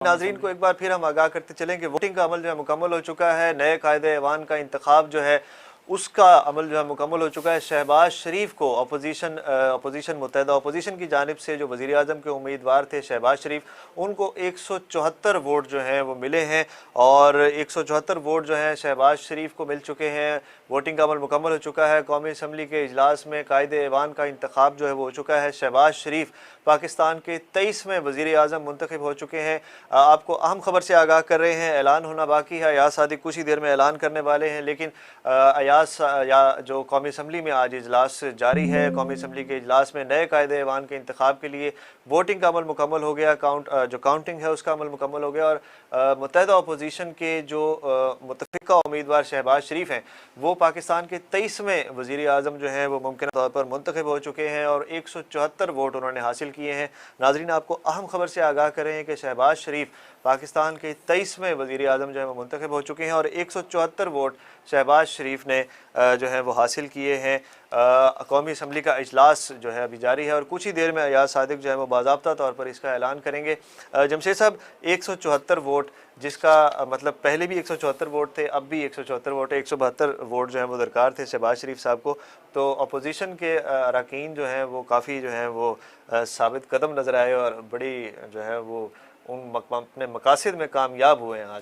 नाजरीन को एक बार फिर हम आगाह करते चलें कि वोटिंग का अमल जो है मुकम्मल हो चुका है। नए कायदे ऐवान का इंतखाब जो है उसका अमल जो है मुकम्मल हो चुका है। शहबाज शरीफ को अपोजिशन मुत्तहदा अपोजिशन की जानिब से जो वज़ीर आज़म के उम्मीदवार थे शहबाज शरीफ, उनको 174 वोट जो हैं वो मिले हैं और 174 वोट जो हैं शहबाज शरीफ को मिल चुके हैं। वोटिंग का अमल मुकम्मल हो चुका है। कौमी असम्बली के इजलास में कायदे ऐवान का इंतखाब जो है वो हो चुका है। शहबाज शरीफ पाकिस्तान के 23वें वज़ीर आज़म मुंतखब हो चुके हैं। आपको अहम खबर से आगाह कर रहे हैं, ऐलान होना बाकी है। अयाज सादिक कुछ ही देर में ऐलान करने वाले हैं, लेकिन या जो कौमी असम्बली में आज इजलास जारी है, कौमी असम्बली के इजलास में नए कायदे ऐवान के इंतखाब के लिए वोटिंग का अमल मुकम्मल हो गया। जो काउंटिंग है उसका अमल मुकम्मल हो गया और मुत्तहदा अपोजिशन के जो मुतफ़िका उम्मीदवार शहबाज शरीफ हैं वो पाकिस्तान के 23वें वज़ीर आज़म जो हैं वो मुमकिन तौर पर मुंतखब हो चुके हैं और 174 वोट उन्होंने हासिल किए हैं। नाज़रीन, आपको अहम खबर से आगाह करें कि शहबाज शरीफ पाकिस्तान के 23वें वज़ीर आज़म जो है वो मुंतखब हो चुके हैं और 174 वोट शहबाज शरीफ ने जो है वो हासिल किए हैं। कौमी असम्बली का इजलास जो है अभी जारी है और कुछ ही देर में अयाज सादिक जो है वो बाज़ाब्ता तौर पर इसका ऐलान करेंगे। जमशेद साहब, 174 वोट, जिसका मतलब पहले भी 174 वोट थे, अब भी 174 वोट है, 172 वोट जो है वो दरकार थे शहबाज शरीफ साहब को। तो अपोजिशन के अरकान जो हैं वो काफ़ी जो हैं वो साबित कदम नज़र आए और बड़ी जो है वो उन अपने मकासद में कामयाब हुए हैं आज।